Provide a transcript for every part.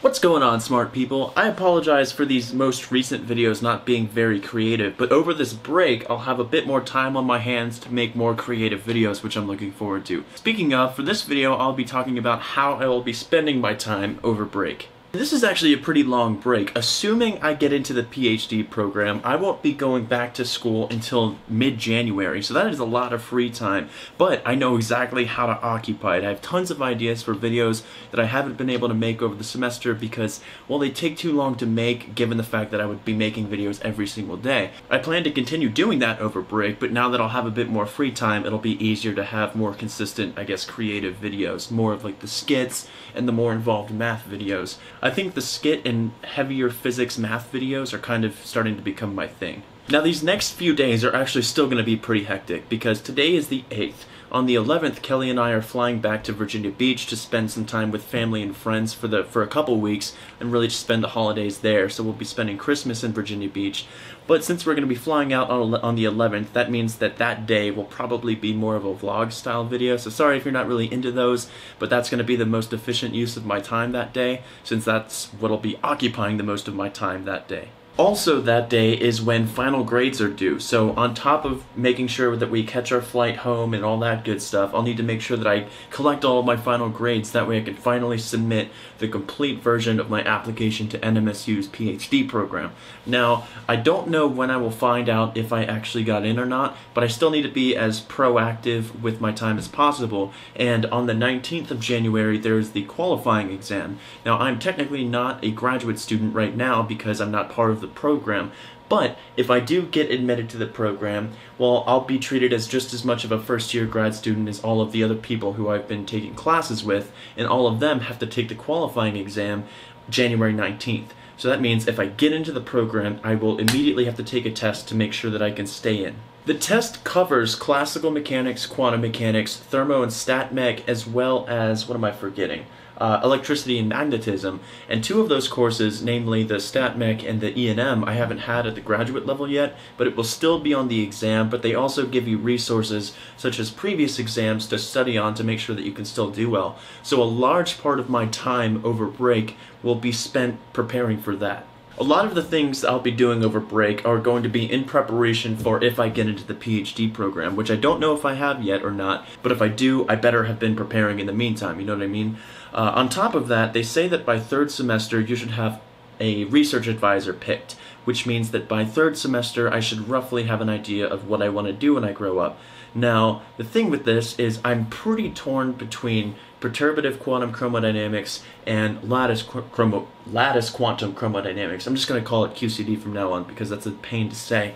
What's going on, smart people? I apologize for these most recent videos not being very creative, but over this break, I'll have a bit more time on my hands to make more creative videos, which I'm looking forward to. Speaking of, for this video, I'll be talking about how I will be spending my time over break. This is actually a pretty long break. Assuming I get into the PhD program, I won't be going back to school until mid-January, so that is a lot of free time, but I know exactly how to occupy it. I have tons of ideas for videos that I haven't been able to make over the semester because, well, they take too long to make given the fact that I would be making videos every single day. I plan to continue doing that over break, but now that I'll have a bit more free time, it'll be easier to have more consistent, I guess, creative videos, more of like the skits and the more involved math videos. I think the skit and heavier physics math videos are kind of starting to become my thing. Now these next few days are actually still going to be pretty hectic because today is the 8th. On the 11th, Kelly and I are flying back to Virginia Beach to spend some time with family and friends for a couple weeks and really just spend the holidays there. So we'll be spending Christmas in Virginia Beach. But since we're going to be flying out on the 11th, that means that that day will probably be more of a vlog style video. So sorry if you're not really into those, but that's going to be the most efficient use of my time that day, since that's what'll be occupying the most of my time that day. Also that day is when final grades are due, so on top of making sure that we catch our flight home and all that good stuff, I'll need to make sure that I collect all of my final grades, that way I can finally submit the complete version of my application to NMSU's PhD program. Now, I don't know when I will find out if I actually got in or not, but I still need to be as proactive with my time as possible, and on the 19th of January there's the qualifying exam. Now, I'm technically not a graduate student right now because I'm not part of the program, but if I do get admitted to the program, well, I'll be treated as just as much of a first-year grad student as all of the other people who I've been taking classes with, and all of them have to take the qualifying exam January 19th. So that means if I get into the program, I will immediately have to take a test to make sure that I can stay in. The test covers classical mechanics, quantum mechanics, thermo and stat mech, as well as, what am I forgetting? Electricity and magnetism, and two of those courses, namely the stat mech and the E&M, I haven't had at the graduate level yet, but it will still be on the exam, but they also give you resources such as previous exams to study on to make sure that you can still do well. So a large part of my time over break will be spent preparing for that. A lot of the things I'll be doing over break are going to be in preparation for if I get into the PhD program, which I don't know if I have yet or not, but if I do, I better have been preparing in the meantime, you know what I mean? On top of that, they say that by third semester you should have a research advisor picked, which means that by third semester I should roughly have an idea of what I want to do when I grow up. Now, the thing with this is I'm pretty torn between perturbative quantum chromodynamics and lattice quantum chromodynamics. I'm just going to call it QCD from now on because that's a pain to say.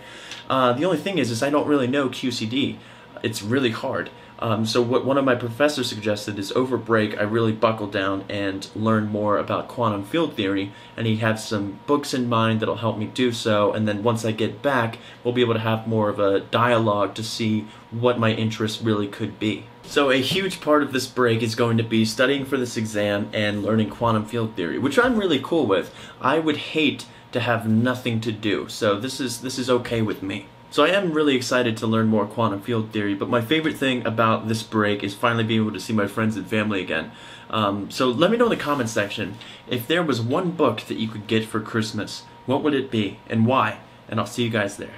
The only thing is I don't really know QCD. It's really hard. So what one of my professors suggested is over break I really buckle down and learn more about quantum field theory, and he has some books in mind that'll help me do so, and then once I get back we'll be able to have more of a dialogue to see what my interest really could be. So a huge part of this break is going to be studying for this exam and learning quantum field theory, which I'm really cool with. I would hate to have nothing to do, so this is okay with me. So I am really excited to learn more quantum field theory, but my favorite thing about this break is finally being able to see my friends and family again. So let me know in the comments section, if there was one book that you could get for Christmas, what would it be and why? And I'll see you guys there.